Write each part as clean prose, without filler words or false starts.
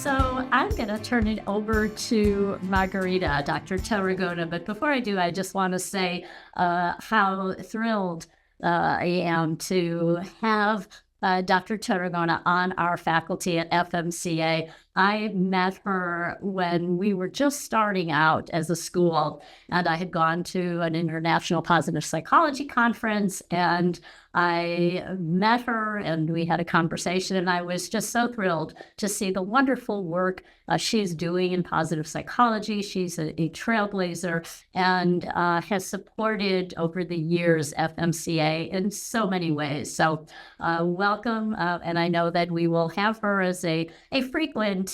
So I'm going to turn it over to Margarita, Dr. Tarragona. But before I do, I just want to say how thrilled I am to have Dr. Tarragona on our faculty at FMCA. I met her when we were just starting out as a school, and I had gone to an international positive psychology conference, and I met her and we had a conversation, and I was just so thrilled to see the wonderful work she's doing in positive psychology. She's a trailblazer and has supported over the years FMCA in so many ways. So welcome. And I know that we will have her as a frequent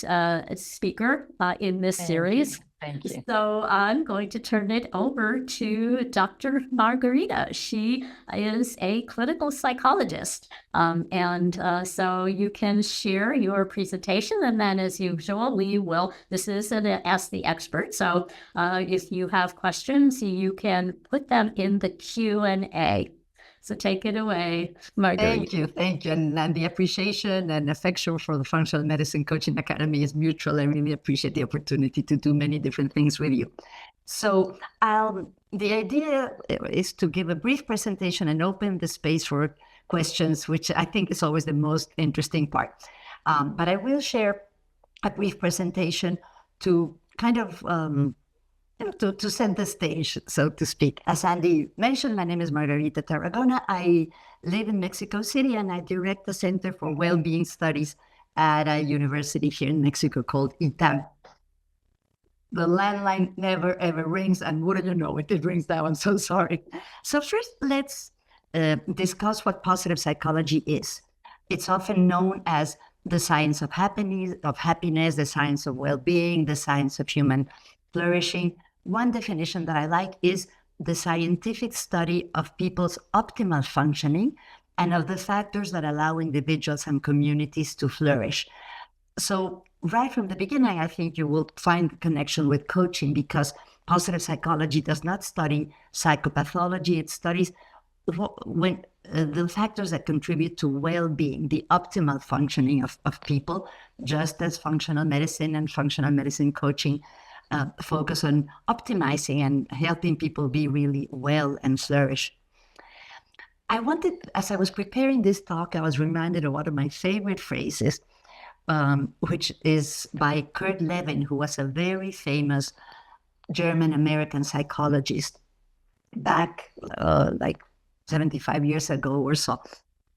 speaker in this series. Thank you. So I'm going to turn it over to Dr. Margarita. She is a clinical psychologist. So you can share your presentation, and then as usual, this is an Ask the Expert. So if you have questions, you can put them in the Q&A. So take it away, Margarita. Thank you. And the appreciation and affection for the Functional Medicine Coaching Academy is mutual. I really appreciate the opportunity to do many different things with you. So the idea is to give a brief presentation and open the space for questions, which I think is always the most interesting part. But I will share a brief presentation to kind of to set the stage, so to speak. As Andy mentioned, my name is Margarita Tarragona. I live in Mexico City, and I direct the Center for Wellbeing Studies at a university here in Mexico called ITAM. The landline never, ever rings, and wouldn't you know it rings now. I'm so sorry. So first, let's discuss what positive psychology is. It's often known as the science of happiness, the science of well-being, the science of human flourishing. One definition that I like is the scientific study of people's optimal functioning and of the factors that allow individuals and communities to flourish. So right from the beginning, I think you will find the connection with coaching, because positive psychology does not study psychopathology. It studies the factors that contribute to well-being, the optimal functioning of people, just as functional medicine and functional medicine coaching focus on optimizing and helping people be really well and flourish. As I was preparing this talk, I was reminded of one of my favorite phrases, which is by Kurt Lewin, who was a very famous German-American psychologist back like 75 years ago or so.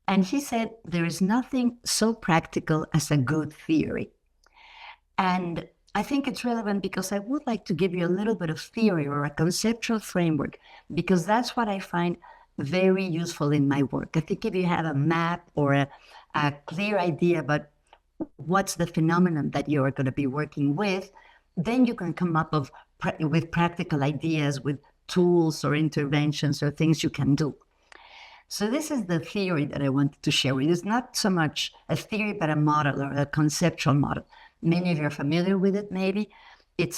And he said, there is nothing so practical as a good theory. And I think it's relevant because I would like to give you a little bit of theory or a conceptual framework, because that's what I find very useful in my work. I think if you have a map or a clear idea about what's the phenomenon that you're going to be working with, then you can come up with practical ideas, with tools or interventions or things you can do. So this is the theory that I wanted to share with you. It's not so much a theory, but a model or a conceptual model. Many of you are familiar with it, maybe. It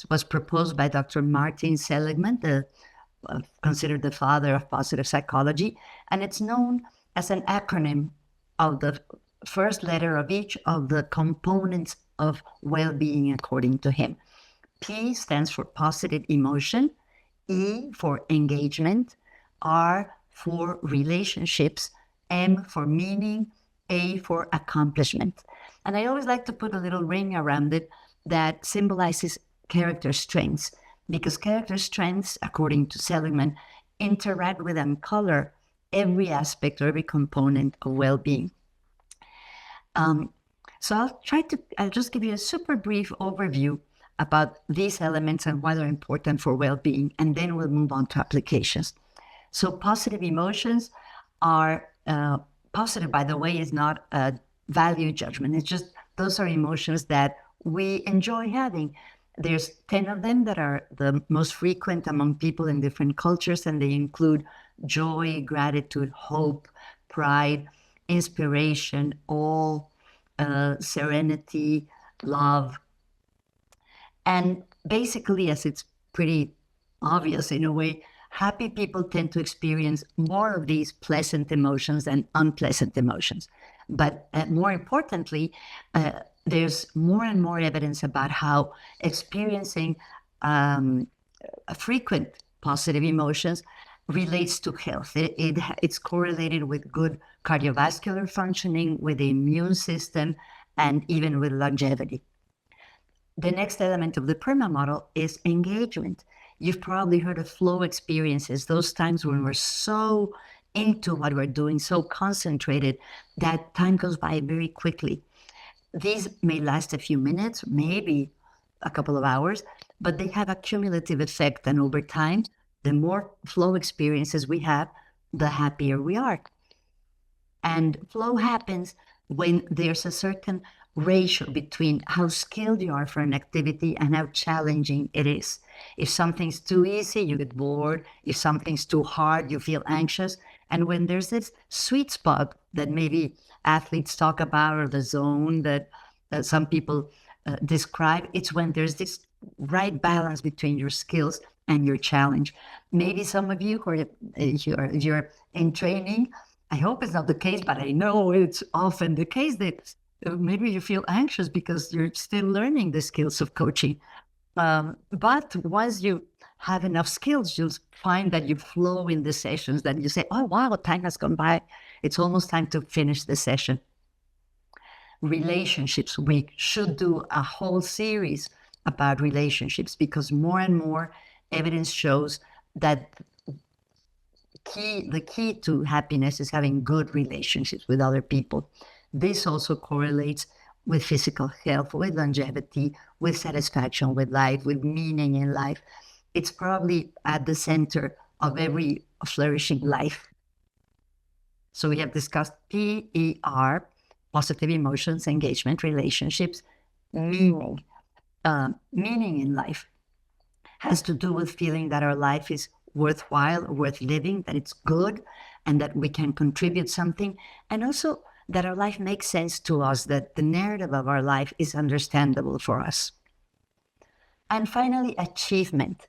was proposed by Dr. Martin Seligman, considered the father of positive psychology, and it's known as an acronym of the first letter of each of the components of well-being according to him. P stands for positive emotion, E for engagement, R for relationships, M for meaning, A for accomplishment. And I always like to put a little ring around it that symbolizes character strengths, because character strengths, according to Seligman, interact with and color every aspect or every component of well-being. So I'll just give you a super brief overview about these elements and why they're important for well-being, and then we'll move on to applications. So positive emotions are, positive, by the way, is not a value judgment. It's just, those are emotions that we enjoy having. There's 10 of them that are the most frequent among people in different cultures, and they include joy, gratitude, hope, pride, inspiration, awe, serenity, love. And basically, as it's pretty obvious in a way, happy people tend to experience more of these pleasant emotions than unpleasant emotions. But more importantly, there's more and more evidence about how experiencing frequent positive emotions relates to health. It's correlated with good cardiovascular functioning, with the immune system, and even with longevity. The next element of the PERMA model is engagement. You've probably heard of flow experiences, those times when we're so into what we're doing, so concentrated that time goes by very quickly. These may last a few minutes, maybe a couple of hours, but they have a cumulative effect. And over time, the more flow experiences we have, the happier we are. And flow happens when there's a certain ratio between how skilled you are for an activity and how challenging it is. If something's too easy, you get bored. If something's too hard, you feel anxious. And when there's this sweet spot that maybe athletes talk about, or the zone that some people describe, it's when there's this right balance between your skills and your challenge. Maybe some of you who are you're in training, I hope it's not the case, but I know it's often the case that maybe you feel anxious because you're still learning the skills of coaching. But once you have enough skills, you'll find that you flow in the sessions, that you say, oh, wow, time has gone by. It's almost time to finish the session. Relationships. We should do a whole series about relationships, because more and more evidence shows that the key to happiness is having good relationships with other people. This also correlates with physical health, with longevity, with satisfaction with life, with meaning in life. It's probably at the center of every flourishing life. So we have discussed PER, positive emotions, engagement, relationships, meaning. Meaning in life has to do with feeling that our life is worthwhile, worth living, that it's good, and that we can contribute something, and also that our life makes sense to us, that the narrative of our life is understandable for us. And finally, achievement.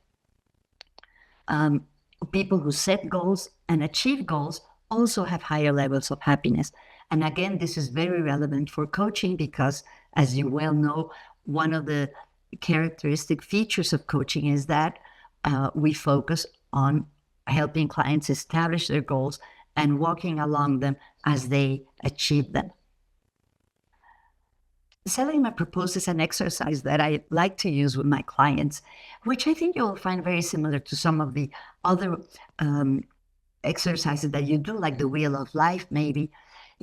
People who set goals and achieve goals also have higher levels of happiness. And again, this is very relevant for coaching because, as you well know, one of the characteristic features of coaching is that we focus on helping clients establish their goals and walking along them as they achieve them. Seligman proposes an exercise that I like to use with my clients, which I think you'll find very similar to some of the other exercises that you do, like the Wheel of Life, maybe.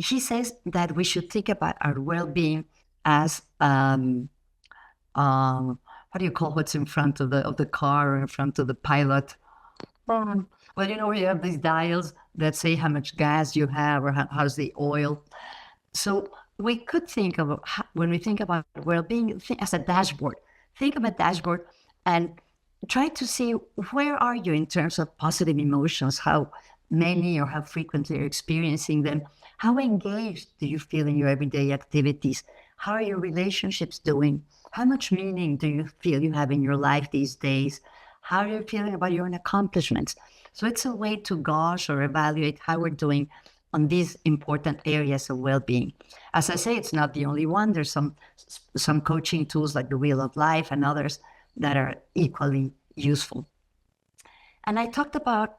She says that we should think about our well-being as what do you call what's in front of the car or in front of the pilot? Well, you know, you have these dials that say how much gas you have or how's the oil. So we could think of, when we think about well-being, as a dashboard. Think of a dashboard and try to see where are you in terms of positive emotions, how many or how frequently you're experiencing them, how engaged do you feel in your everyday activities, how are your relationships doing, how much meaning do you feel you have in your life these days, how are you feeling about your own accomplishments. So it's a way to gauge or evaluate how we're doing on these important areas of well-being. As I say, it's not the only one. There's some coaching tools like the Wheel of Life and others that are equally useful. And I talked about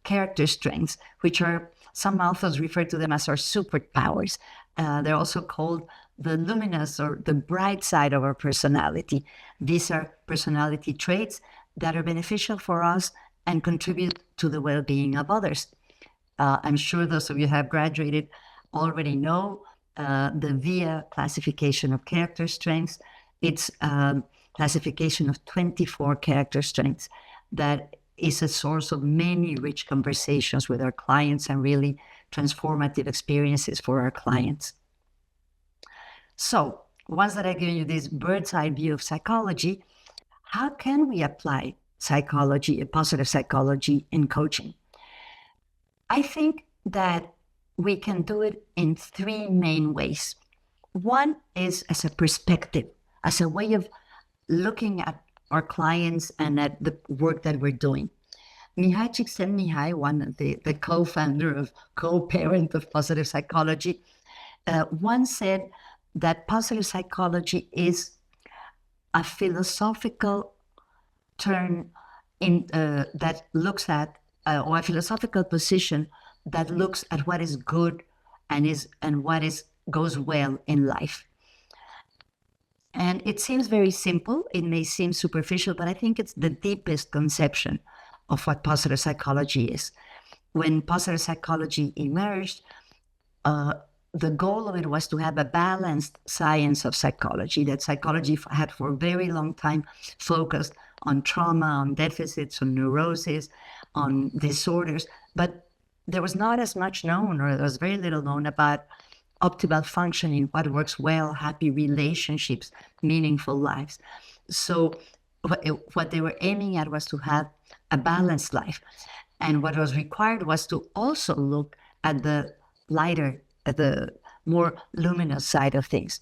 character strengths, which are, some authors refer to them as our superpowers. They're also called the luminous or the bright side of our personality. These are personality traits that are beneficial for us and contribute to the well-being of others. I'm sure those of you who have graduated already know the VIA classification of character strengths. It's a classification of 24 character strengths that is a source of many rich conversations with our clients and really transformative experiences for our clients. So once that I've given you this bird's eye view of psychology, how can we apply psychology, positive psychology, in coaching? I think that we can do it in three main ways. One is as a perspective, as a way of looking at our clients and at the work that we're doing. Mihai Csikszentmihalyi, one of the co-founder of, co-parent of positive psychology, once said that positive psychology is a philosophical turn in that looks at or a philosophical position that looks at what is good and what is goes well in life. And it seems very simple. It may seem superficial, but I think it's the deepest conception of what positive psychology is. When positive psychology emerged, uh, the goal of it was to have a balanced science of psychology, that psychology had for a very long time focused on trauma, on deficits, on neurosis, on disorders, but there was not as much known, or there was very little known about optimal functioning, what works well, happy relationships, meaningful lives. So what they were aiming at was to have a balanced life. And what was required was to also look at the lighter, at the more luminous side of things.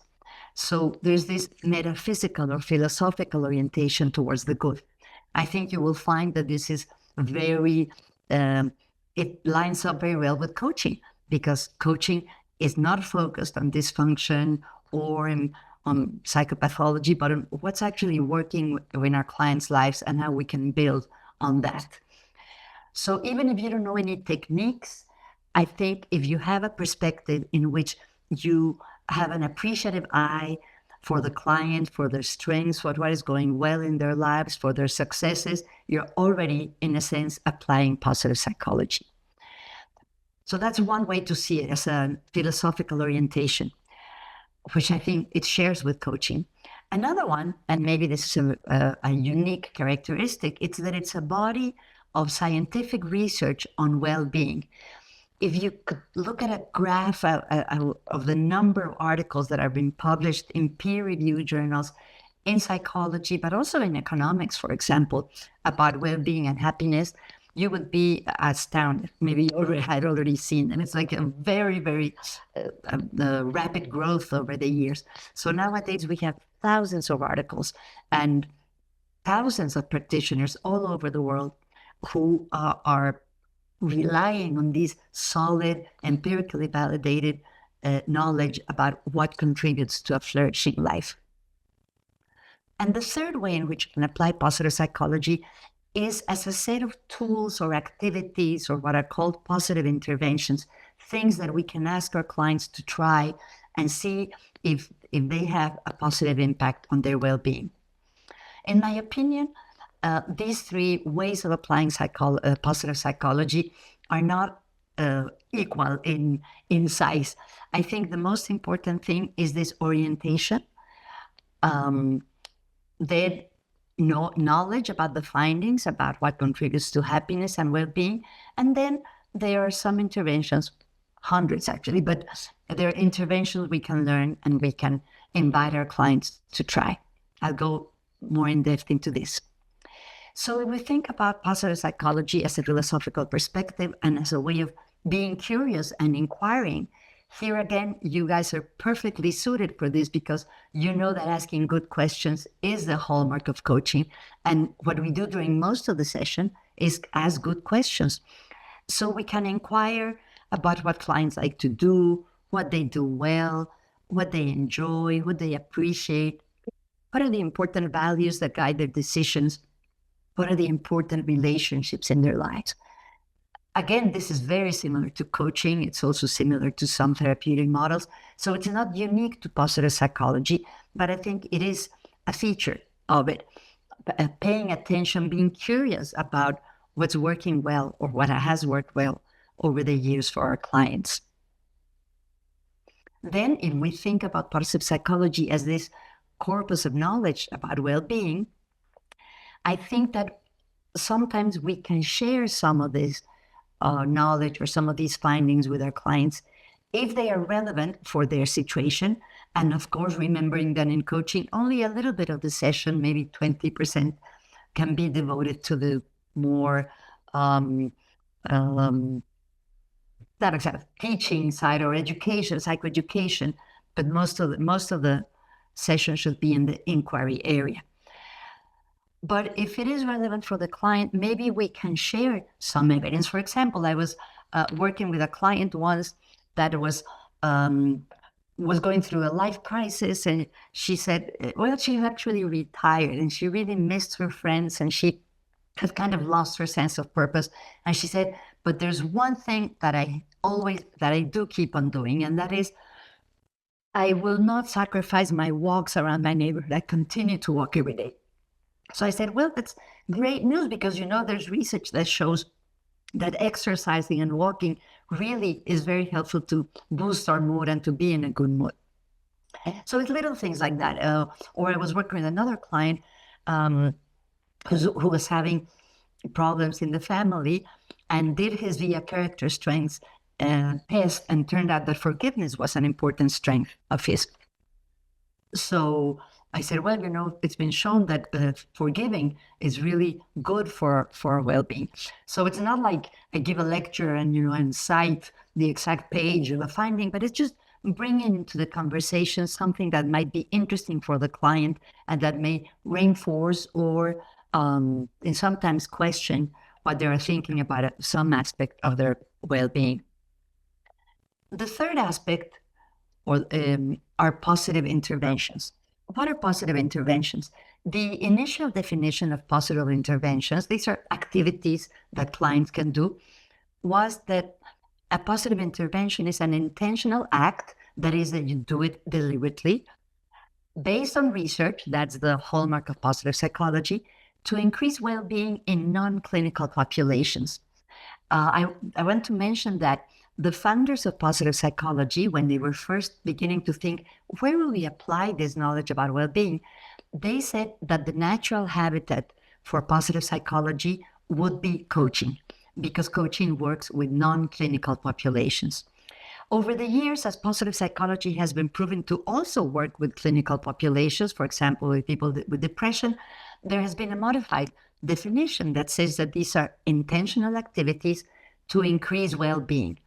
So there's this metaphysical or philosophical orientation towards the good. I think you will find that this is very, it lines up very well with coaching, because coaching is not focused on dysfunction or on psychopathology, but on what's actually working in our clients' lives and how we can build on that. So even if you don't know any techniques, I think if you have a perspective in which you have an appreciative eye for the client, for their strengths, for what is going well in their lives, for their successes, you're already, in a sense, applying positive psychology. So that's one way to see it, as a philosophical orientation, which I think it shares with coaching. Another one, and maybe this is a unique characteristic, it's that it's a body of scientific research on well-being. If you could look at a graph of the number of articles that have been published in peer-reviewed journals in psychology, but also in economics, for example, about well-being and happiness, you would be astounded. Maybe you had already seen, and it's like a very, very rapid growth over the years. So nowadays we have thousands of articles and thousands of practitioners all over the world who are relying on these solid, empirically validated knowledge about what contributes to a flourishing life. And the third way in which you can apply positive psychology is as a set of tools or activities, or what are called positive interventions, things that we can ask our clients to try and see if they have a positive impact on their well-being. In my opinion, these three ways of applying positive psychology are not equal in size. I think the most important thing is this orientation, then knowledge about the findings, about what contributes to happiness and well-being. And then there are some interventions, hundreds actually, but there are interventions we can learn and we can invite our clients to try. I'll go more in depth into this. So if we think about positive psychology as a philosophical perspective and as a way of being curious and inquiring, here again, you guys are perfectly suited for this, because you know that asking good questions is the hallmark of coaching. And what we do during most of the session is ask good questions. So we can inquire about what clients like to do, what they do well, what they enjoy, what they appreciate, what are the important values that guide their decisions, what are the important relationships in their lives. Again, this is very similar to coaching. It's also similar to some therapeutic models. So it's not unique to positive psychology, but I think it is a feature of it. Paying attention, being curious about what's working well or what has worked well over the years for our clients. Then if we think about positive psychology as this corpus of knowledge about well-being, I think that sometimes we can share some of this knowledge or some of these findings with our clients if they are relevant for their situation. And of course, remembering that in coaching, only a little bit of the session, maybe 20%, can be devoted to the more not exactly teaching side or education, psychoeducation, but most of the session should be in the inquiry area. But if it is relevant for the client, maybe we can share some evidence. For example, I was working with a client once that was was going through a life crisis, and she said, well, she actually retired and she really missed her friends and she had kind of lost her sense of purpose. And she said, but there's one thing that I do keep on doing, and that is I will not sacrifice my walks around my neighborhood. I continue to walk every day. So I said, well, that's great news because, there's research that shows that exercising and walking really is very helpful to boost our mood and to be in a good mood. So it's little things like that. Or I was working with another client who was having problems in the family and did his VIA character strengths test, and turned out that forgiveness was an important strength of his. So I said, well, it's been shown that forgiving is really good for our well-being. So it's not like I give a lecture and cite the exact page of a finding, but it's just bringing into the conversation something that might be interesting for the client and that may reinforce or and sometimes question what they are thinking about some aspect of their well-being. The third aspect are positive interventions. What are positive interventions? The initial definition of positive interventions, these are activities that clients can do, was that a positive intervention is an intentional act, that is that you do it deliberately, based on research, that's the hallmark of positive psychology, to increase well-being in non-clinical populations. I want to mention that the founders of positive psychology, when they were first beginning to think, where will we apply this knowledge about well-being? They said that the natural habitat for positive psychology would be coaching, because coaching works with non-clinical populations. Over the years, as positive psychology has been proven to also work with clinical populations, for example, with people with depression, there has been a modified definition that says that these are intentional activities to increase well-being,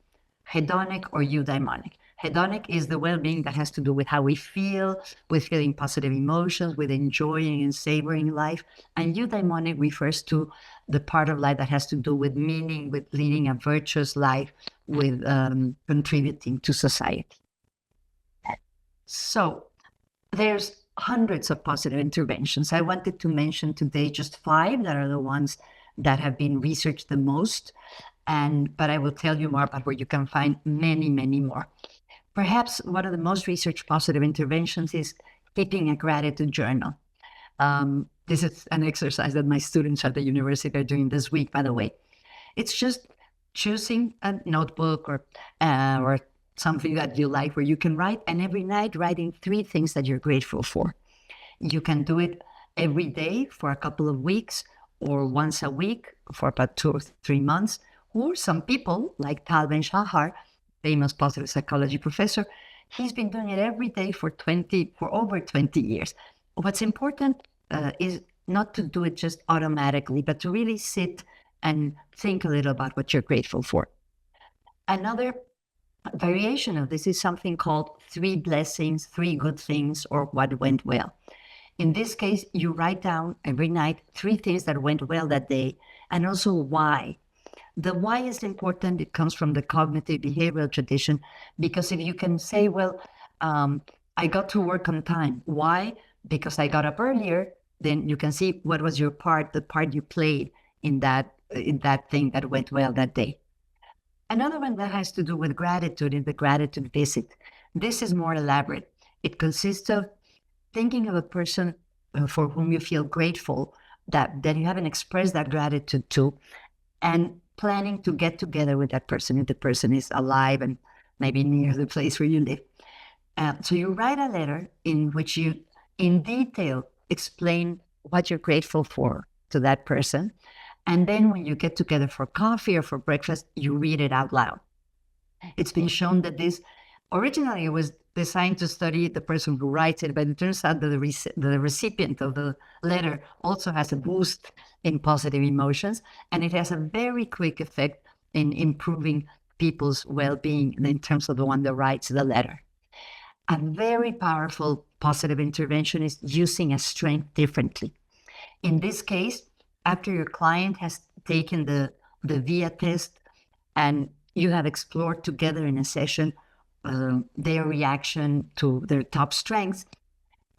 hedonic or eudaimonic. Hedonic is the well-being that has to do with how we feel, with feeling positive emotions, with enjoying and savoring life. And eudaimonic refers to the part of life that has to do with meaning, with leading a virtuous life, with contributing to society. So there's hundreds of positive interventions. I wanted to mention today just 5 that are the ones that have been researched the most. But I will tell you more about where you can find many, many more. Perhaps one of the most researched positive interventions is keeping a gratitude journal. This is an exercise that my students at the university are doing this week, by the way. It's just choosing a notebook or something that you like where you can write, and every night writing 3 things that you're grateful for. You can do it every day for a couple of weeks or once a week for about 2 or 3 months. Or some people, like Tal Ben-Shahar, famous positive psychology professor, he's been doing it every day for over 20 years. What's important is not to do it just automatically, but to really sit and think a little about what you're grateful for. Another variation of this is something called 3 blessings, 3 good things, or what went well. In this case, you write down every night 3 things that went well that day, and also why. The why is important. It comes from the cognitive behavioral tradition, because if you can say, well, I got to work on time. Why? Because I got up earlier. Then you can see what was your part, the part you played in that thing that went well that day. Another one that has to do with gratitude is the gratitude visit. This is more elaborate. It consists of thinking of a person for whom you feel grateful, that you haven't expressed that gratitude to, and planning to get together with that person if the person is alive and maybe near the place where you live. So you write a letter in which you, in detail, explain what you're grateful for to that person. And then when you get together for coffee or for breakfast, you read it out loud. It's been shown that this originally was designed to study the person who writes it, but it turns out that the recipient of the letter also has a boost in positive emotions, and it has a very quick effect in improving people's well-being in terms of the one that writes the letter. A very powerful positive intervention is using a strength differently. In this case, after your client has taken the VIA test and you have explored together in a session their reaction to their top strengths,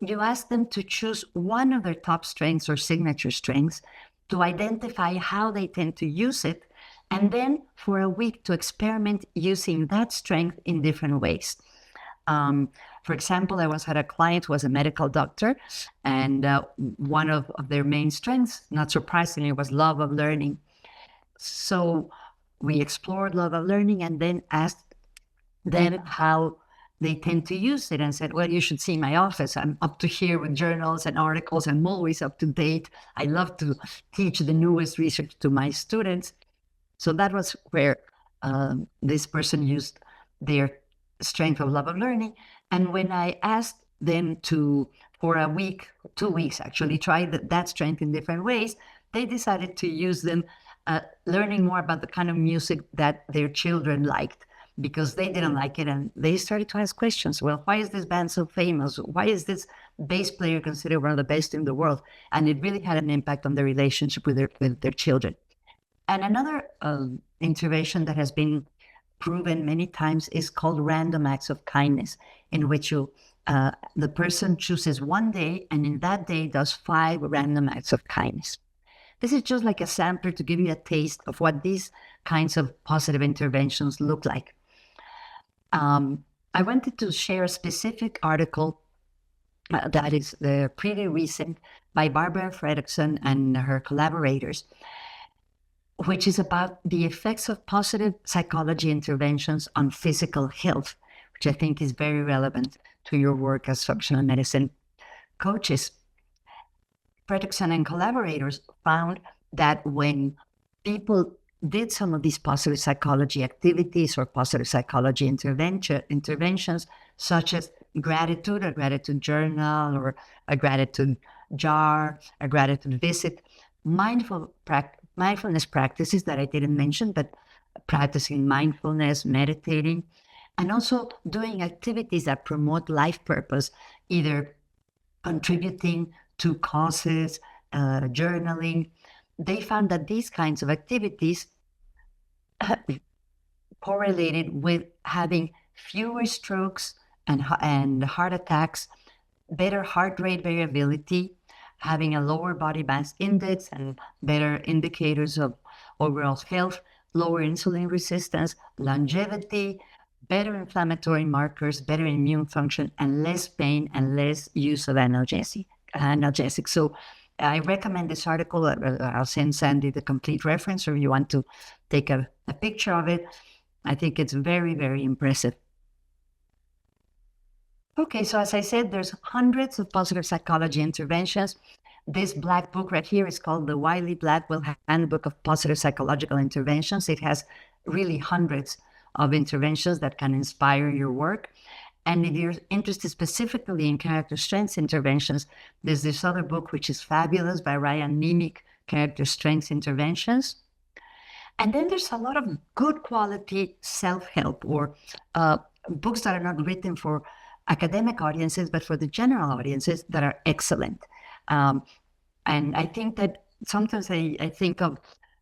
you ask them to choose one of their top strengths or signature strengths, to identify how they tend to use it, and then for a week to experiment using that strength in different ways. For example, I once had a client who was a medical doctor, and one of their main strengths, not surprisingly, was love of learning. So we explored love of learning and then asked them how they tend to use it, and said, well, you should see my office. I'm up to here with journals and articles. I'm always up to date. I love to teach the newest research to my students. So that was where this person used their strength of love of learning. And when I asked them to, for a week, 2 weeks actually, try that strength in different ways, they decided to use them learning more about the kind of music that their children liked, because they didn't like it. And they started to ask questions. Well, why is this band so famous? Why is this bass player considered one of the best in the world? And it really had an impact on their relationship with their children. And another intervention that has been proven many times is called random acts of kindness, in which the person chooses one day and in that day does 5 random acts of kindness. This is just like a sampler to give you a taste of what these kinds of positive interventions look like. I wanted to share a specific article that is pretty recent by Barbara Fredrickson and her collaborators, which is about the effects of positive psychology interventions on physical health, which I think is very relevant to your work as functional medicine coaches. Fredrickson and collaborators found that when people did some of these positive psychology activities or positive psychology interventions, such as a gratitude journal, or a gratitude jar, a gratitude visit, mindfulness practices that I didn't mention, but practicing mindfulness, meditating, and also doing activities that promote life purpose, either contributing to causes, journaling. They found that these kinds of activities correlated with having fewer strokes and heart attacks, better heart rate variability, having a lower body mass index and better indicators of overall health, lower insulin resistance, longevity, better inflammatory markers, better immune function, and less pain and less use of analgesics. So I recommend this article. I'll send Sandy the complete reference, or if you want to take a picture of it. I think it's very, very impressive. Okay, so as I said, there's hundreds of positive psychology interventions. This black book right here is called the Wiley Blackwell Handbook of Positive Psychological Interventions. It has really hundreds of interventions that can inspire your work. And if you're interested specifically in character strengths interventions, there's this other book, which is fabulous, by Ryan Nemick, Character Strengths Interventions. And then there's a lot of good quality self-help, or books that are not written for academic audiences, but for the general audiences, that are excellent. And I think that sometimes I think of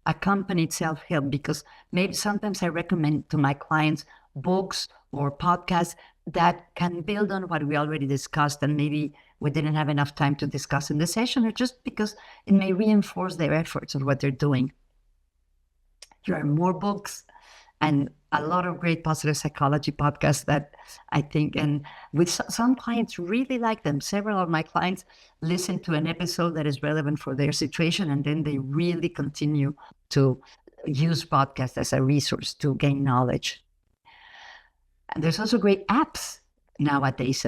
accompanied self-help, because maybe sometimes I recommend to my clients books or podcasts that can build on what we already discussed and maybe we didn't have enough time to discuss in the session, or just because it may reinforce their efforts or what they're doing. There are more books and a lot of great positive psychology podcasts that I think, and with some clients really like them. Several of my clients listen to an episode that is relevant for their situation, and then they really continue to use podcasts as a resource to gain knowledge. And there's also great apps nowadays.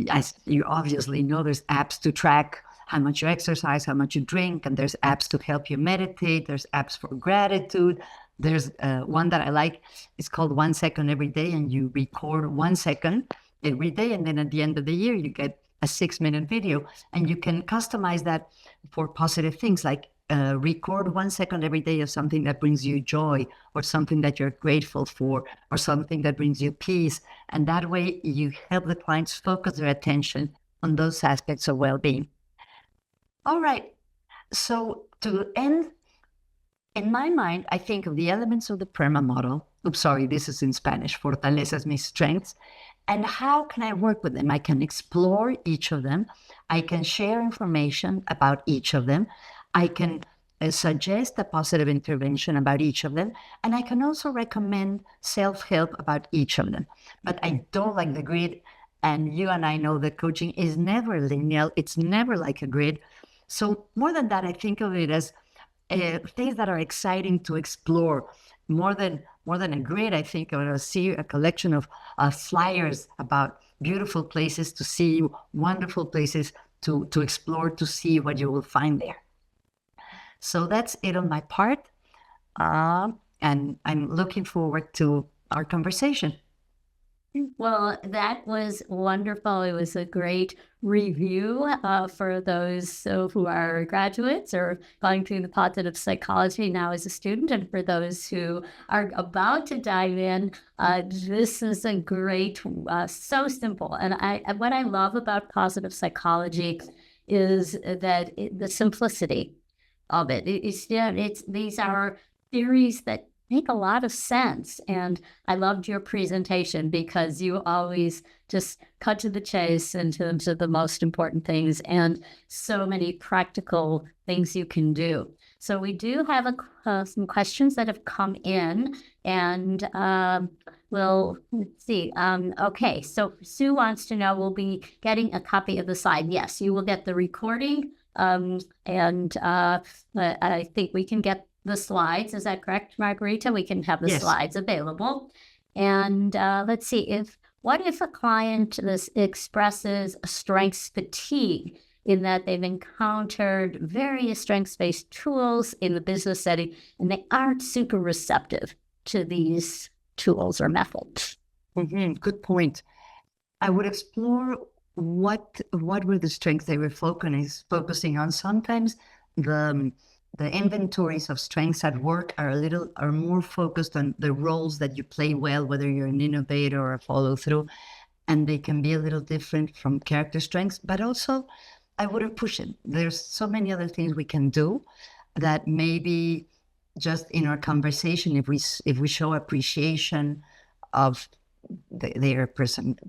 As you obviously know, there's apps to track how much you exercise, how much you drink, and there's apps to help you meditate. There's apps for gratitude. There's one that I like. It's called 1 Second Every Day, and you record 1 second every day, and then at the end of the year, you get a 6-minute video, and you can customize that for positive things, like record 1 second every day of something that brings you joy, or something that you're grateful for, or something that brings you peace. And that way you help the clients focus their attention on those aspects of well-being. All right, so to end, in my mind, I think of the elements of the PERMA model oops, sorry, this is in Spanish, fortalezas, mis strengths. And how can I work with them? I can explore each of them. I can share information about each of them. I can suggest a positive intervention about each of them. And I can also recommend self-help about each of them. But I don't like the grid. And you and I know that coaching is never linear. It's never like a grid. So more than that, I think of it as things that are exciting to explore. More than a grid, I think I see a collection of flyers about beautiful places to see, wonderful places to explore, to see what you will find there. So that's it on my part. And I'm looking forward to our conversation. Well, that was wonderful. It was a great review for those who are graduates or going through the positive psychology now as a student. And for those who are about to dive in, this is a great, so simple. And what I love about positive psychology is that the simplicity of it. These are theories that make a lot of sense. And I loved your presentation because you always just cut to the chase in terms of the most important things and so many practical things you can do. So we do have some questions that have come in, and let's see. Okay, so Sue wants to know, we'll be getting a copy of the slide. Yes, you will get the recording, and I think we can get the slides. Is that correct, Margarita? We can have the Yes. slides available. And let's see, what if a client expresses strengths fatigue in that they've encountered various strengths-based tools in the business setting and they aren't super receptive to these tools or methods? Mm-hmm. Good point. I would explore what were the strengths they were focusing on. Sometimes the inventories of strengths at work are more focused on the roles that you play well, whether you're an innovator or a follow through, and they can be a little different from character strengths. But also, I wouldn't push it. There's so many other things we can do that maybe just in our conversation, if we show appreciation of their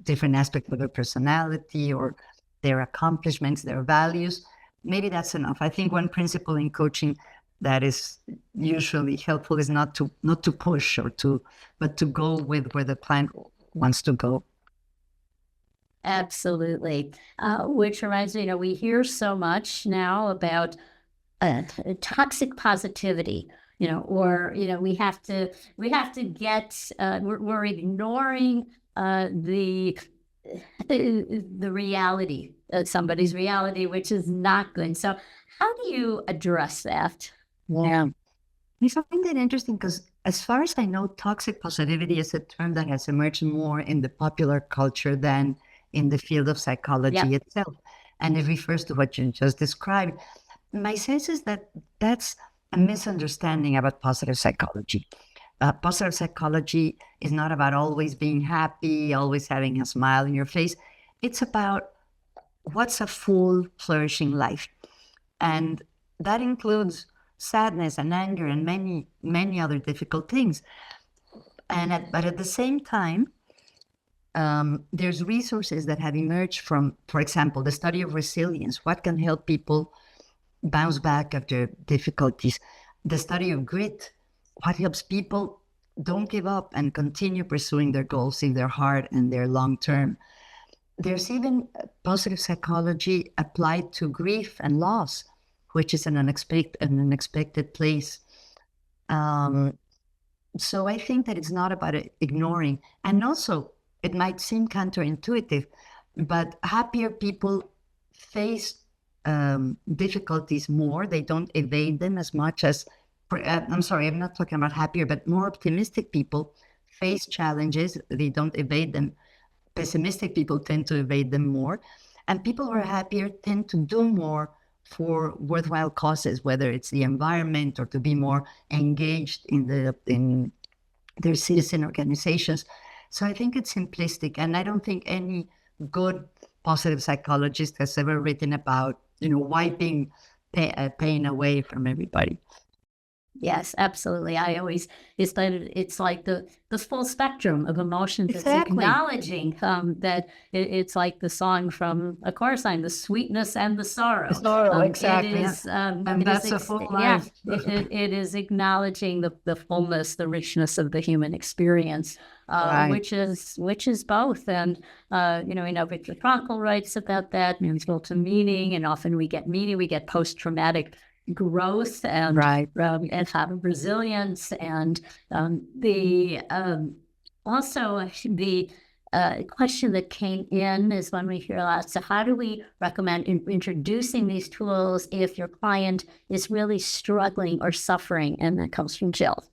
different aspects of their personality or their accomplishments, their values, maybe that's enough. I think one principle in coaching that is usually helpful is not to push but to go with where the client wants to go. Absolutely. Which reminds me, we hear so much now about toxic positivity, or we have to get we're ignoring the reality, somebody's reality, which is not good. So how do you address that? Yeah. I find that interesting because as far as I know, toxic positivity is a term that has emerged more in the popular culture than in the field of psychology itself. And it refers to what you just described. My sense is that that's a misunderstanding about positive psychology. Positive psychology is not about always being happy, always having a smile on your face. It's about what's a full, flourishing life. And that includes sadness and anger and many, many other difficult things. But at the same time, there's resources that have emerged from, for example, the study of resilience. What can help people bounce back after difficulties? The study of grit. What helps people don't give up and continue pursuing their goals in their heart and their long term. There's even positive psychology applied to grief and loss, which is an unexpected place. So I think that it's not about ignoring. And also, it might seem counterintuitive, but happier people face difficulties more. They don't evade them as much as, I'm sorry, I'm not talking about happier, but more optimistic people face challenges. They don't evade them. Pessimistic people tend to evade them more. And people who are happier tend to do more for worthwhile causes, whether it's the environment or to be more engaged in their citizen organizations. So I think it's simplistic, and I don't think any good positive psychologist has ever written about, wiping pain away from everybody. Yes, absolutely. It's like the full spectrum of emotions. It's Exactly. acknowledging that it's like the song from A Chorus Line, the sweetness and the sorrow. Sorrow, It exactly. is, And it is, that's a full yeah, life. it is acknowledging the fullness, the richness of the human experience, Right. which is both. And we know Viktor Frankl writes about that, means built to meaning, and often we get meaning, we get post-traumatic growth Right. and have resilience and the also the question that came in is when we hear a lot. So how do we recommend introducing these tools if your client is really struggling or suffering? And that comes from Jill.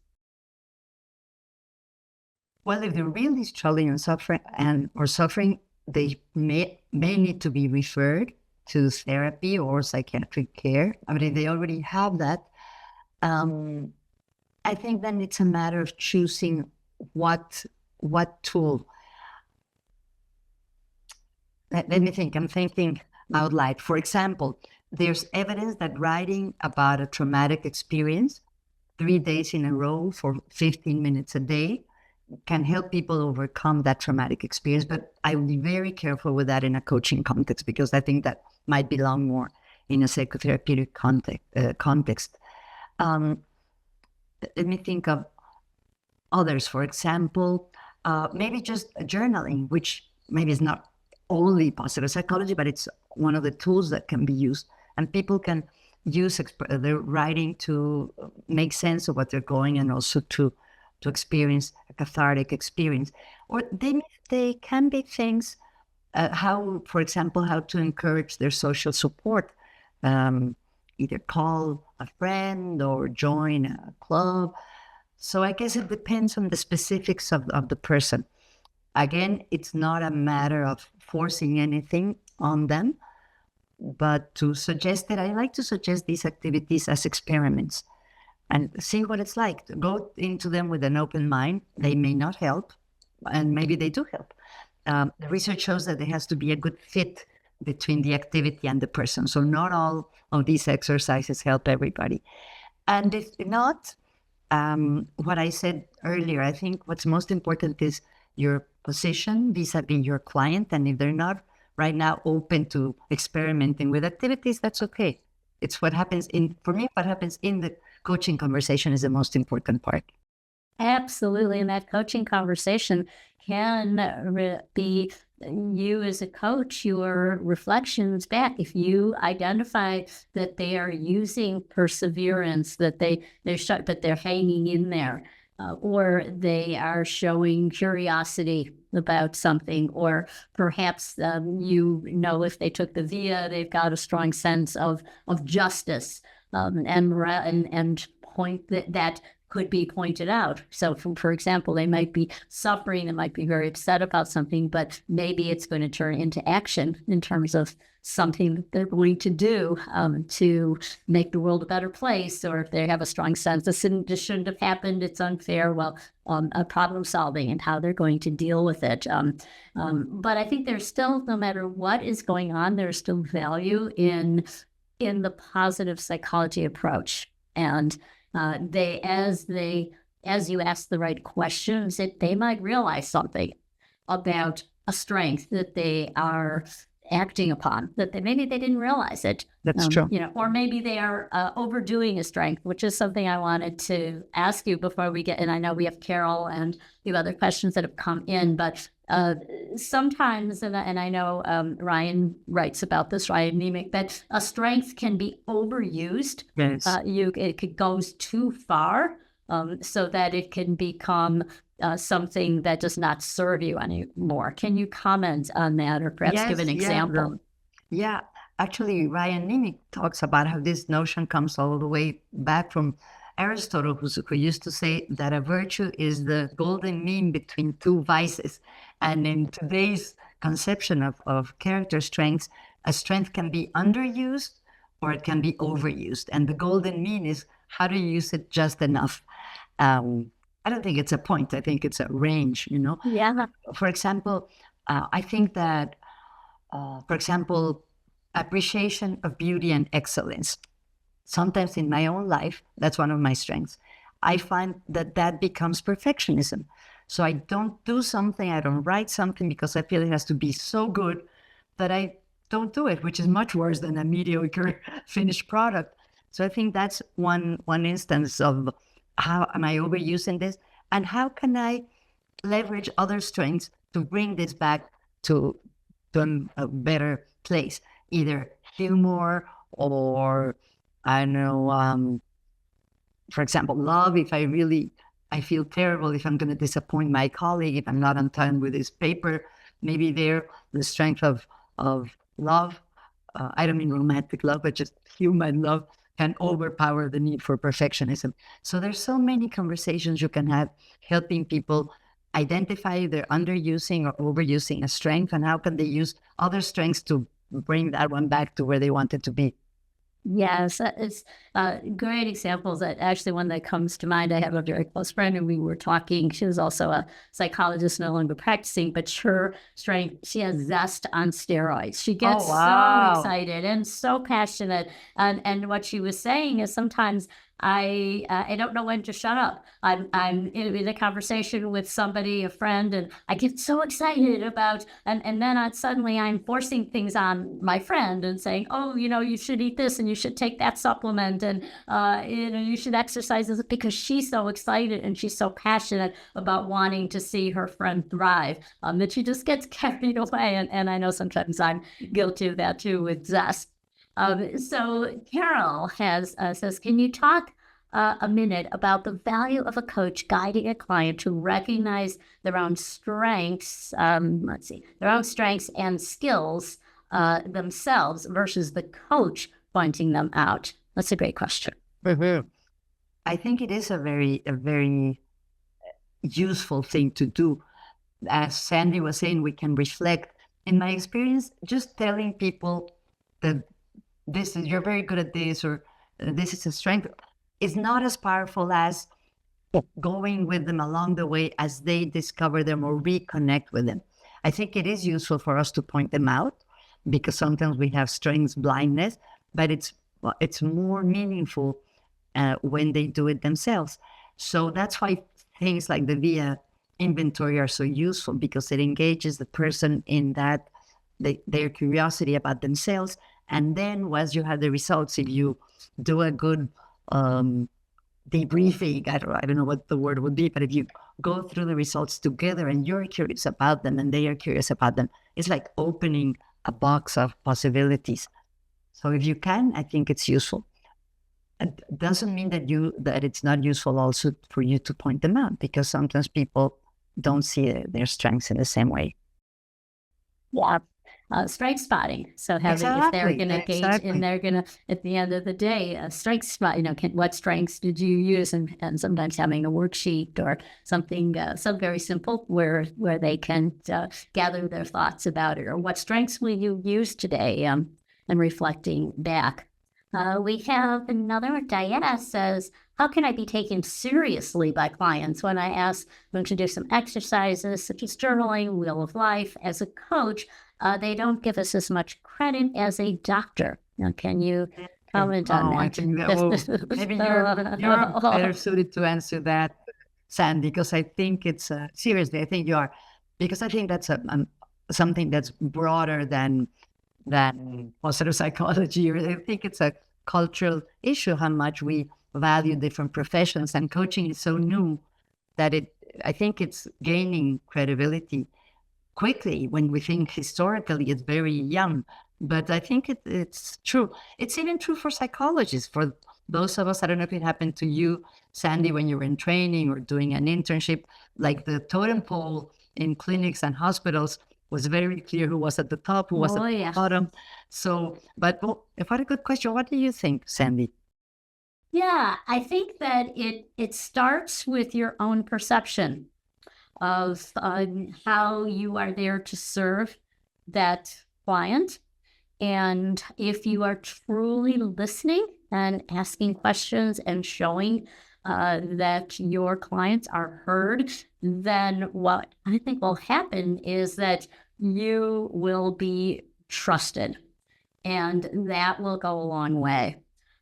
Well, if they're really struggling or suffering, they may need to be referred to therapy or psychiatric care. I mean, if they already have that, um, I think then it's a matter of choosing what tool. Let me think. I'm thinking out loud. For example, there's evidence that writing about a traumatic experience 3 days in a row for 15 minutes a day can help people overcome that traumatic experience. But I would be very careful with that in a coaching context, because I think that might belong more in a psychotherapeutic context. Um, Let me think of others. For example, maybe just journaling, which maybe is not only positive psychology, but it's one of the tools that can be used. And people can use their writing to make sense of what they're going, and also to experience a cathartic experience. Or they can be things, for example, how to encourage their social support. Either call a friend or join a club. So I guess it depends on the specifics of the person. Again, it's not a matter of forcing anything on them, but to suggest that I like to suggest these activities as experiments and see what it's like. To go into them with an open mind. They may not help, and maybe they do help. The research shows that there has to be a good fit between the activity and the person. So not all of these exercises help everybody. And if not, what I said earlier, I think what's most important is your position vis-a-vis your client. And if they're not right now open to experimenting with activities, that's okay. It's what happens for me, what happens in the coaching conversation is the most important part. Absolutely. And that coaching conversation can be you as a coach, your reflections back. If you identify that they are using perseverance, that but they're hanging in there, or they are showing curiosity about something, or perhaps if they took the VIA, they've got a strong sense of justice, and point that could be pointed out. So, for example, they might be suffering, they might be very upset about something, but maybe it's going to turn into action in terms of something that they're going to do to make the world a better place. Or if they have a strong sense, this shouldn't have happened, it's unfair, problem solving and how they're going to deal with it. But I think there's still, no matter what is going on, there's still value in the positive psychology approach. And as you ask the right questions, they might realize something about a strength that they are acting upon, that maybe they didn't realize it. That's true. Or maybe they are overdoing a strength, which is something I wanted to ask you before we get, and I know we have Carol and the other questions that have come in, but sometimes, and I know Ryan writes about this, Ryan Nemec, that a strength can be overused. Yes. It goes too far, so that it can become something that does not serve you anymore. Can you comment on that, or perhaps give an example? Yeah, actually, Ryan Nemec talks about how this notion comes all the way back from Aristotle, who used to say that a virtue is the golden mean between two vices. And in today's conception of character strengths, a strength can be underused or it can be overused. And the golden mean is how to use it just enough. I don't think it's a point. I think it's a range, Yeah. For example, I think that, appreciation of beauty and excellence. sometimes in my own life, that's one of my strengths. I find that that becomes perfectionism. So I don't do something, I don't write something because I feel it has to be so good that I don't do it, which is much worse than a mediocre finished product. So I think that's one instance of how am I overusing this, and how can I leverage other strengths to bring this back to a better place, either humor or I don't know, for example, love. If I feel terrible if I'm going to disappoint my colleague, if I'm not on time with his paper, maybe there the strength of love. I don't mean romantic love, but just human love can overpower the need for perfectionism. So there's so many conversations you can have helping people identify they're underusing or overusing a strength, and how can they use other strengths to bring that one back to where they want it to be. Yes, that is great examples. That actually one that comes to mind. I have a very close friend, and we were talking. She was also a psychologist, no longer practicing, but her strength, she has zest on steroids. She gets so excited and so passionate. And what she was saying is sometimes I don't know when to shut up. I'm in a conversation with somebody, a friend, and I get so excited about, and then suddenly I'm forcing things on my friend and saying, oh, you should eat this and you should take that supplement, and you should exercise this, because she's so excited and she's so passionate about wanting to see her friend thrive, that she just gets carried away. And I know sometimes I'm guilty of that too with zest. So Carol says, can you talk a minute about the value of a coach guiding a client to recognize their own strengths, their own strengths and skills themselves versus the coach pointing them out? That's a great question. Mm-hmm. I think it is a very useful thing to do. As Sandy was saying, we can reflect. In my experience, just telling people that you're very good at this, or this is a strength, is not as powerful as going with them along the way as they discover them or reconnect with them. I think it is useful for us to point them out, because sometimes we have strengths blindness, but it's more meaningful when they do it themselves. So that's why things like the VIA inventory are so useful, because it engages the person in that their curiosity about themselves. And then once you have the results, if you do a good debriefing, I don't know what the word would be, but if you go through the results together and you're curious about them and they are curious about them, it's like opening a box of possibilities. So if you can, I think it's useful. It doesn't mean that it's not useful also for you to point them out, because sometimes people don't see their strengths in the same way. Yeah. Strength spotting. So if they're going to gauge, and they're going to, at the end of the day, strength spot, what strengths did you use? And sometimes having a worksheet or something, very simple where they can gather their thoughts about it, or what strengths will you use today, and reflecting back. We have another. Diana says, how can I be taken seriously by clients when I ask them to do some exercises such as journaling, wheel of life? As a coach, they don't give us as much credit as a doctor. Now, can you comment on that? I think that maybe you're better suited to answer that, Sandy, because I think it's seriously, I think you are, because I think that's something that's broader than positive psychology. Or I think it's a cultural issue, how much we value different professions, and coaching is so new that I think it's gaining credibility quickly. When we think historically, it's very young, but I think it's true. It's even true for psychologists. For those of us, I don't know if it happened to you, Sandy, when you were in training or doing an internship, like the totem pole in clinics and hospitals was very clear who was at the top, who was at the bottom. So, but what a good question. What do you think, Sandy? Yeah, I think that it starts with your own perception of how you are there to serve that client. And if you are truly listening and asking questions and showing that your clients are heard, then what I think will happen is that you will be trusted, and that will go a long way.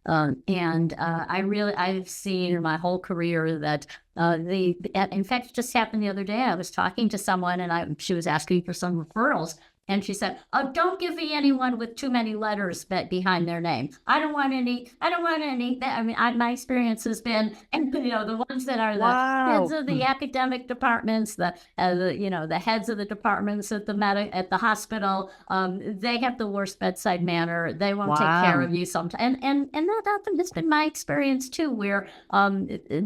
I've seen in my whole career that in fact, it just happened the other day. I was talking to someone and she was asking for some referrals. And she said, "Oh, don't give me anyone with too many letters behind their name. I don't want any. I don't want any." I mean, my experience has been, and the ones that are the heads of the academic departments, the heads of the departments at the hospital. They have the worst bedside manner. They won't take care of you sometimes. And that often has been my experience too, where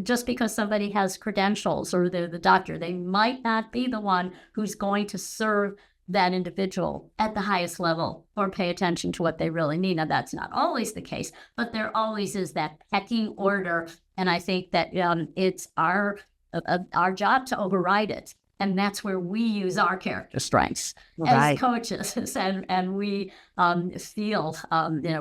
just because somebody has credentials or they're the doctor, they might not be the one who's going to serve that individual at the highest level or pay attention to what they really need. Now, that's not always the case, but there always is that pecking order. And I think that it's our job to override it. And that's where we use our character strengths as coaches. And we feel,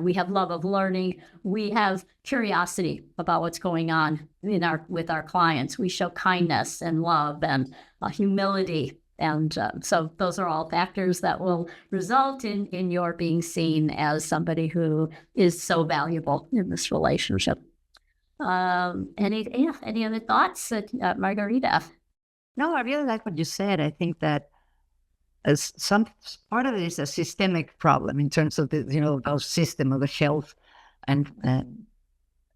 we have love of learning. We have curiosity about what's going on with our clients. We show kindness and love and humility. And so those are all factors that will result in your being seen as somebody who is so valuable in this relationship. Any other thoughts, Margarita? No, I really like what you said. I think that as some part of it is a systemic problem in terms of the system of the health and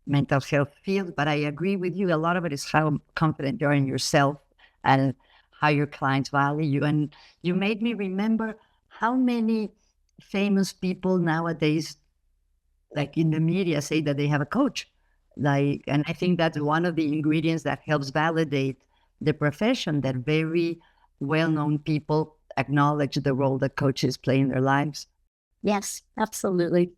mental health field. But I agree with you. A lot of it is how confident you are in yourself and how your clients value you. And you made me remember how many famous people nowadays, like in the media, say that they have a coach. And I think that's one of the ingredients that helps validate the profession, that very well-known people acknowledge the role that coaches play in their lives. Yes, absolutely.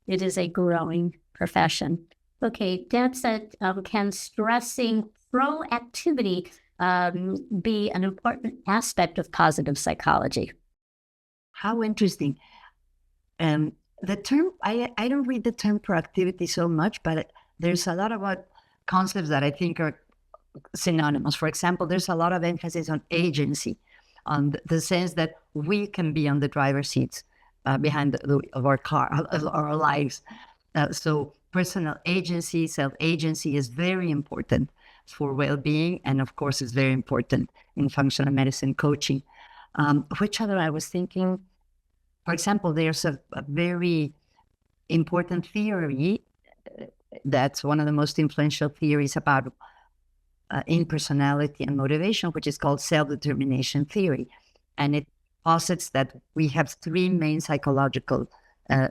It is a growing profession. Okay, Deb said, can stressing proactivity be an important aspect of positive psychology? How interesting. The term, I don't read the term proactivity so much, but there's a lot of concepts that I think are synonymous. For example, there's a lot of emphasis on agency, on the sense that we can be on the driver's seats behind of our car, of our lives. So personal agency, self-agency is very important for well-being, and of course is very important in functional medicine coaching. Which other I was thinking, for example, there's a very important theory that's one of the most influential theories about impersonality and motivation, which is called self-determination theory. And it posits that we have three main psychological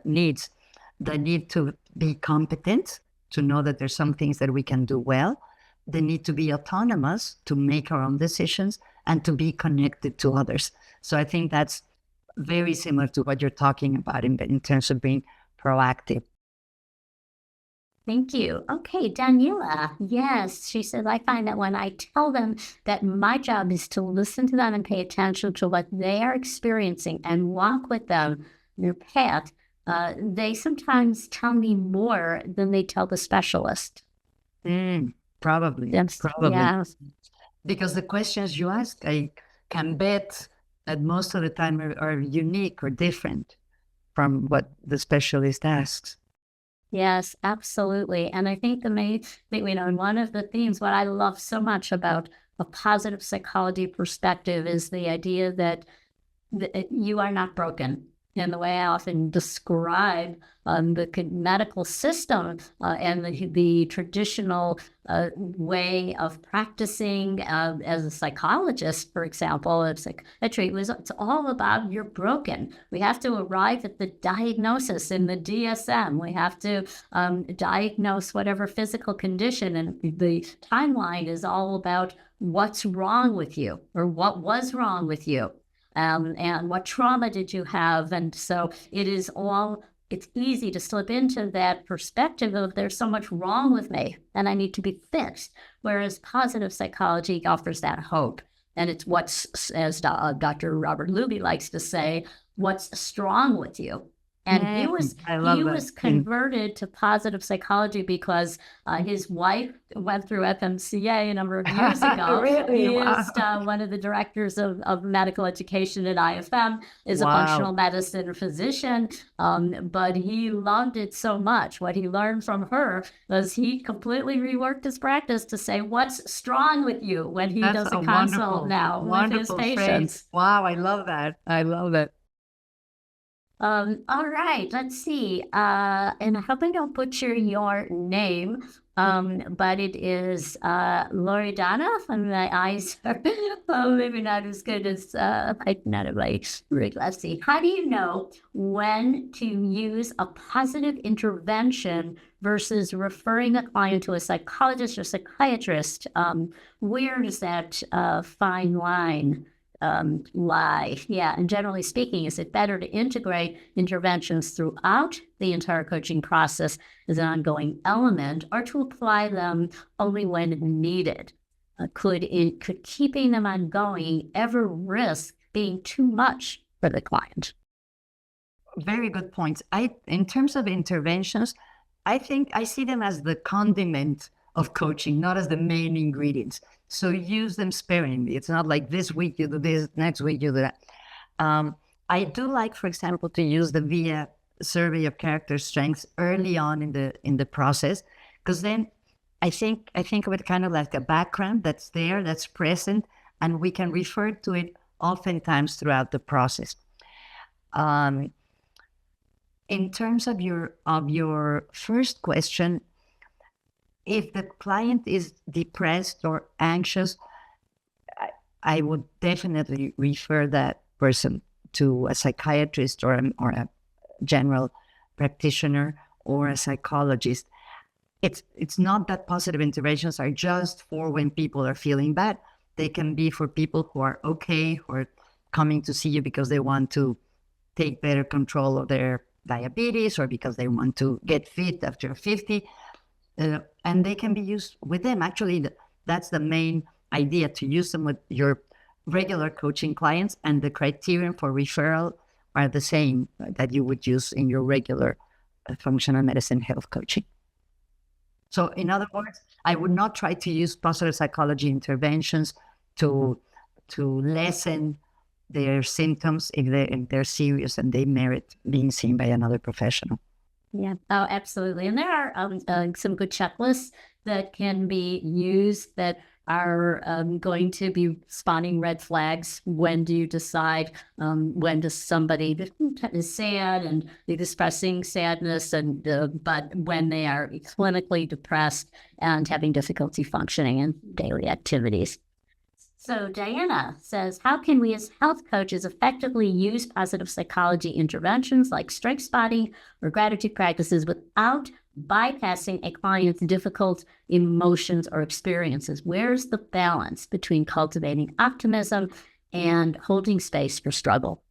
needs: the need to be competent, to know that there's some things that we can do well, the need to be autonomous, to make our own decisions, and to be connected to others. So I think that's very similar to what you're talking about in terms of being proactive. Thank you. Okay, Daniela. Yes, she said, I find that when I tell them that my job is to listen to them and pay attention to what they are experiencing and walk with them their path, they sometimes tell me more than they tell the specialist. Probably. Yes. Probably. Yeah. Because the questions you ask, I can bet that most of the time are unique or different from what the specialist asks. Yes, absolutely. And I think one of the themes, what I love so much about a positive psychology perspective is the idea that you are not broken. And the way I often describe the medical system and the traditional way of practicing as a psychologist, for example, it's all about you're broken. We have to arrive at the diagnosis in the DSM. We have to diagnose whatever physical condition, and the timeline is all about what's wrong with you or what was wrong with you. And what trauma did you have? And so it's easy to slip into that perspective of there's so much wrong with me and I need to be fixed. Whereas positive psychology offers that hope. And it's what's, as Dr. Robert Luby likes to say, what's strong with you. And he I he love that. was converted to positive psychology because his wife went through FMCA a number of years ago. Really? He Wow. is one of the directors of medical education at IFM, is a Wow. functional medicine physician, but he loved it so much. What he learned from her was he completely reworked his practice to say, what's strong with you, when he That's does a a consult now with his wonderful patients. phrase. Wow, I love that. I love that. All right, let's see. And I hope I don't butcher your name, but it is Loredana. And my eyes are maybe not as good as not at my rig. Let's see. How do you know when to use a positive intervention versus referring a client to a psychologist or psychiatrist? Where does that fine line lie? Yeah, and generally speaking, is it better to integrate interventions throughout the entire coaching process as an ongoing element, or to apply them only when needed? Could keeping them ongoing ever risk being too much for the client? Very good points. In terms of interventions, I think I see them as the condiment of coaching, not as the main ingredients. So use them sparingly. It's not like this week you do this, next week you do that. I do like, for example, to use the VIA survey of character strengths early on in the process, because then I think of it kind of like a background that's there, that's present, and we can refer to it oftentimes throughout the process. In terms of your first question, if the client is depressed or anxious, I would definitely refer that person to a psychiatrist or a general practitioner or a psychologist. It's not that positive interventions are just for when people are feeling bad. They can be for people who are okay, who are coming to see you because they want to take better control of their diabetes or because they want to get fit after 50. And they can be used with them. Actually, that's the main idea, to use them with your regular coaching clients, and the criterion for referral are the same that you would use in your regular functional medicine health coaching. So in other words, I would not try to use positive psychology interventions to lessen their symptoms if they're serious and they merit being seen by another professional. Yeah. Oh, absolutely. And there are some good checklists that can be used that are going to be spawning red flags. When do you decide when does somebody is sad and expressing sadness, and but when they are clinically depressed and having difficulty functioning in daily activities? So Diana says, how can we as health coaches effectively use positive psychology interventions like strength spotting or gratitude practices without bypassing a client's difficult emotions or experiences? Where's the balance between cultivating optimism and holding space for struggle?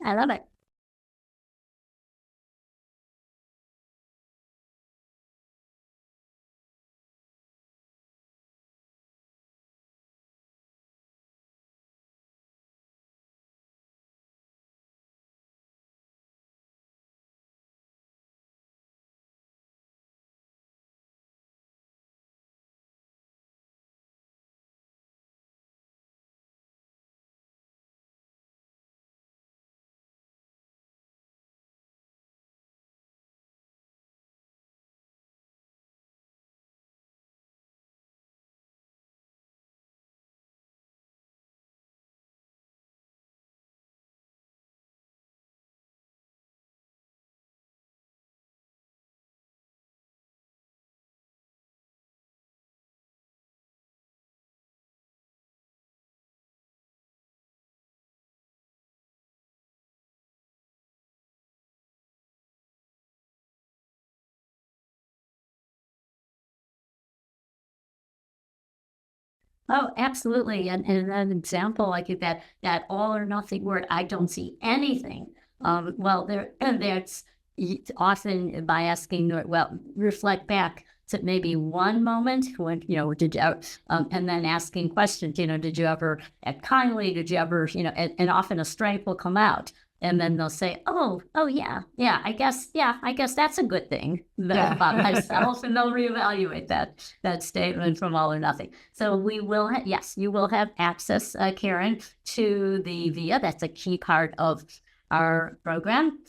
I love it. Oh, absolutely. And an example like that, that all or nothing word, I don't see anything. Well, that's often by asking, well, reflect back to maybe one moment when, did you, and then asking questions, did you ever act kindly? Did you ever, and often a strength will come out. And then they'll say, oh yeah, I guess that's a good thing about myself. And they'll reevaluate that statement from all or nothing. So we will, yes, you will have access, Karen, to the VIA. That's a key part of our program.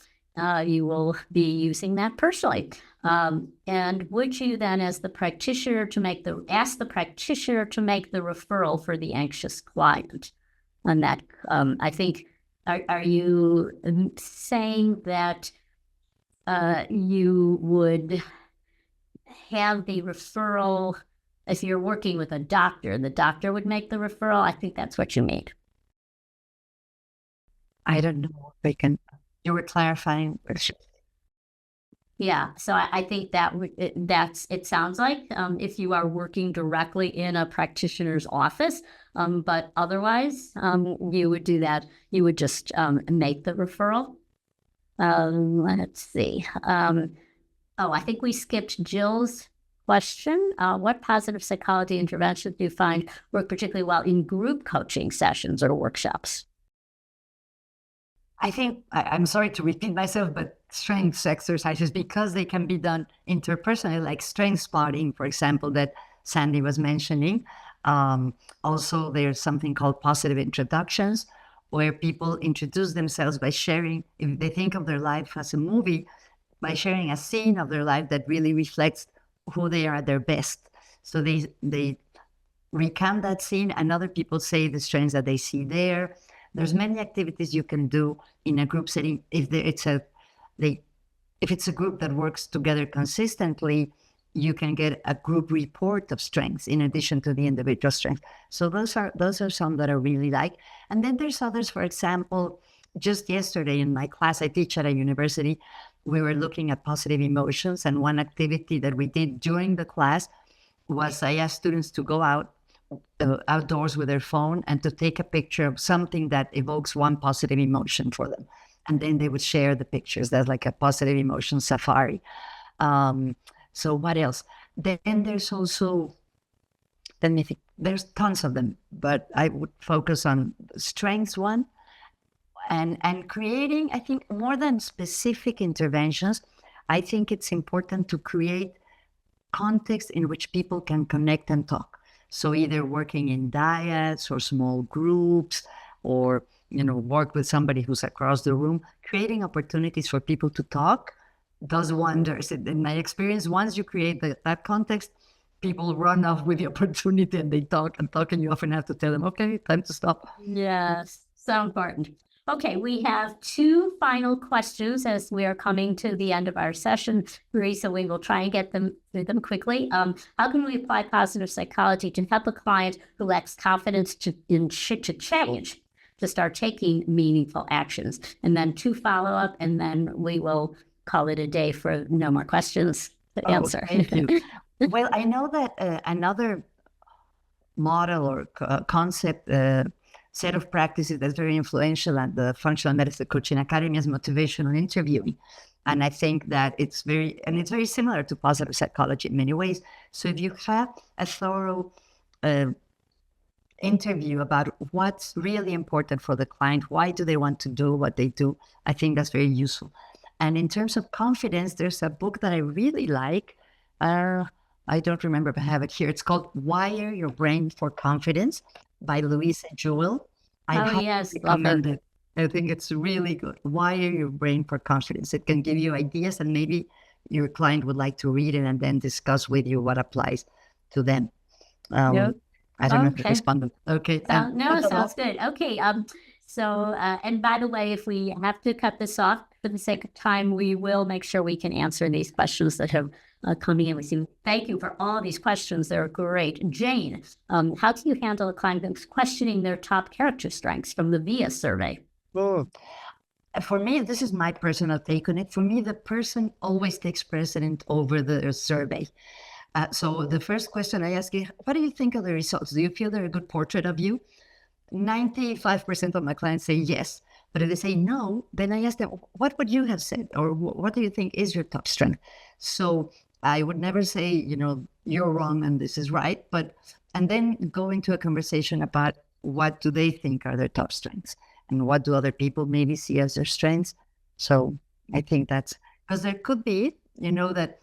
You will be using that personally. And would you then, as the practitioner, ask the practitioner to make the referral for the anxious client? On that, I think, are you saying that you would have the referral if you're working with a doctor? The doctor would make the referral. I think that's what you mean. I don't know if I can. You were clarifying. Yeah, so I think it sounds like if you are working directly in a practitioner's office, but otherwise you would do that. You would just make the referral. Let's see. I think we skipped Jill's question. What positive psychology interventions do you find work particularly well in group coaching sessions or workshops? I think, I'm sorry to repeat myself, but strengths exercises, because they can be done interpersonally, like strength spotting, for example, that Sandy was mentioning. Also, there's something called positive introductions, where people introduce themselves by sharing, if they think of their life as a movie, by sharing a scene of their life that really reflects who they are at their best. So they recount that scene, and other people say the strengths that they see there. There's many activities you can do in a group setting. If it's a group that works together consistently, you can get a group report of strengths in addition to the individual strengths. So those are some that I really like. And then there's others. For example, just yesterday in my class, I teach at a university, we were looking at positive emotions, and one activity that we did during the class was I asked students to go outdoors with their phone and to take a picture of something that evokes one positive emotion for them. And then they would share the pictures. That's like a positive emotion safari. So what else? Then there's also, let me think, there's tons of them, but I would focus on strengths one. And creating, I think, more than specific interventions, I think it's important to create context in which people can connect and talk. So either working in dyads or small groups, or work with somebody who's across the room, creating opportunities for people to talk does wonders. In my experience, once you create that context, people run off with the opportunity and they talk and talk, and you often have to tell them, okay, time to stop. Yes, so important. Okay, we have two final questions as we are coming to the end of our session, Marie, so we will try and get through them quickly. How can we apply positive psychology to help a client who lacks confidence to change, to start taking meaningful actions? And then two follow-up, and then we will call it a day for no more questions to answer. Thank you. Well, I know that another model or concept, set of practices that's very influential at the Functional Medicine Coaching Academy is motivational interviewing. And I think that it's very similar to positive psychology in many ways. So if you have a thorough interview about what's really important for the client, why do they want to do what they do, I think that's very useful. And in terms of confidence, there's a book that I really like. I don't remember if I have it here. It's called Wire Your Brain for Confidence by Louisa Jewell. Yes, recommend it. I think it's really good. Wire Your Brain for Confidence. It can give you ideas, and maybe your client would like to read it and then discuss with you what applies to them. I don't know if I responded. Okay. No, sounds good. Okay. So, and by the way, if we have to cut this off for the sake of time, we will make sure we can answer these questions that have coming in. Thank you for all these questions. They're great. Jane, how do you handle a client who's questioning their top character strengths from the VIA survey? For me, this is my personal take on it. For me, the person always takes precedent over the survey. So the first question I ask you, what do you think of the results? Do you feel they're a good portrait of you? 95% of my clients say yes. But if they say no, then I ask them, what would you have said? Or what do you think is your top strength? So I would never say, you're wrong and this is right. And then go into a conversation about what do they think are their top strengths and what do other people maybe see as their strengths. So I think that's because there could be, that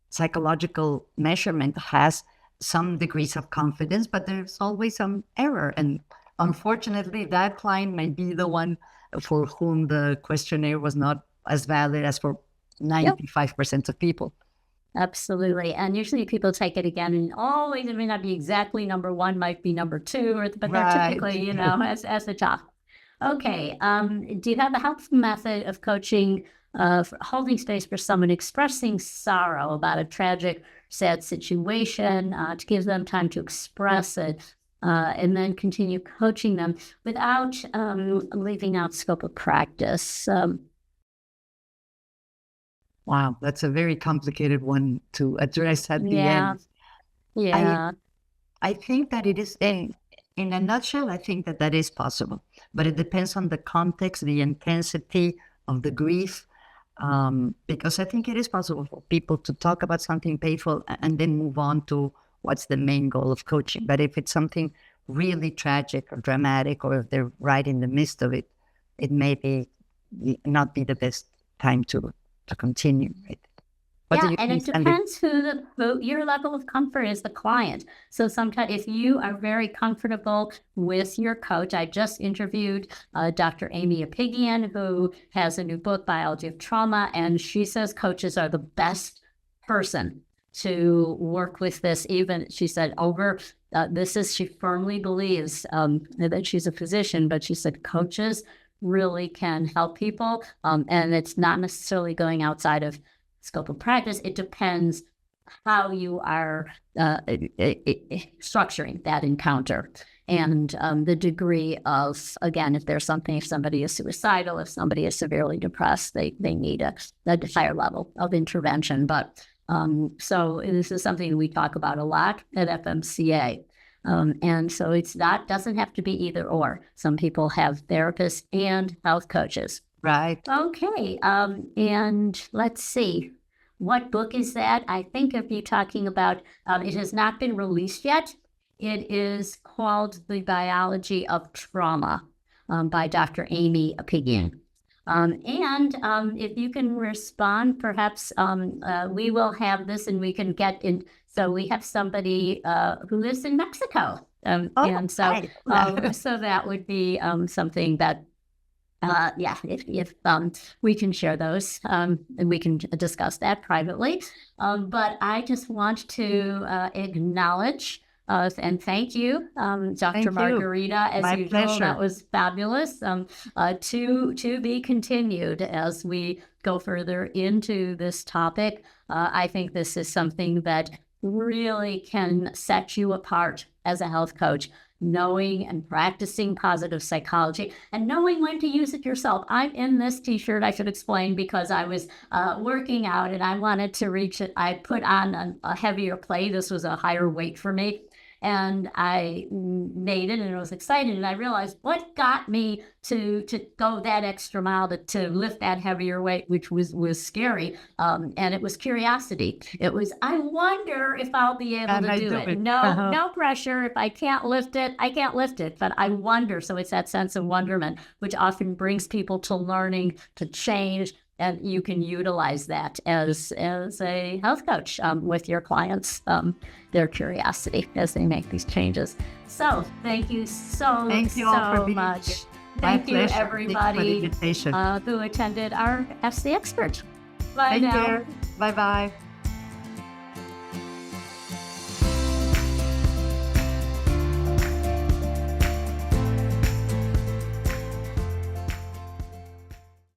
psychological measurement has some degrees of confidence, but there's always some error. And unfortunately, that client might be the one for whom the questionnaire was not as valid as for 95% of people. Absolutely. And usually people take it again and always, it may not be exactly number one, might be number two, but they're typically, as the top. Okay. Do you have a helpful method of coaching, for holding space for someone expressing sorrow about a tragic, sad situation, to give them time to express it, and then continue coaching them without leaving out scope of practice? Wow, that's a very complicated one to address at the end. Yeah. I think that it is, in a nutshell, I think that is possible, but it depends on the context, the intensity of the grief, because I think it is possible for people to talk about something painful and then move on to what's the main goal of coaching. But if it's something really tragic or dramatic, or if they're right in the midst of it, it may not be the best time to continue. Right? And it depends who your level of comfort is, the client. So sometimes if you are very comfortable with your coach, I just interviewed Dr. Amy Apigian, who has a new book, Biology of Trauma, and she says coaches are the best person to work with this. Even she said she firmly believes that she's a physician, but she said coaches really can help people. And it's not necessarily going outside of scope of practice. It depends how you are structuring that encounter and the degree of, again, if somebody is suicidal, if somebody is severely depressed, they need a higher level of intervention. But so this is something we talk about a lot at FMCA. And so doesn't have to be either or. Some people have therapists and health coaches. Right. Okay. And let's see. What book is that? I think of you talking about, it has not been released yet. It is called The Biology of Trauma by Dr. Amy Apigian. And if you can respond, perhaps we will have this and we can get in. So we have somebody who lives in Mexico. And so that would be something that, if we can share those and we can discuss that privately. But I just want to acknowledge and thank you, Dr. Margarita, as My usual. pleasure. That was fabulous. To be continued as we go further into this topic. I think this is something that really can set you apart as a health coach, knowing and practicing positive psychology and knowing when to use it yourself. I'm in this t-shirt, I should explain, because I was working out and I wanted to reach it. I put on a heavier plate. This was a higher weight for me. And I made it and I was excited. And I realized what got me to go that extra mile, to lift that heavier weight, which was scary. And it was curiosity. It was, I wonder if I'll be able to do it. No pressure. If I can't lift it, I can't lift it. But I wonder. So it's that sense of wonderment, which often brings people to learning, to change. And you can utilize that as a health coach with your clients, their curiosity as they make these changes. So thank you so much. Thank you, everybody who attended our Ask the Expert. Bye now. Bye-bye.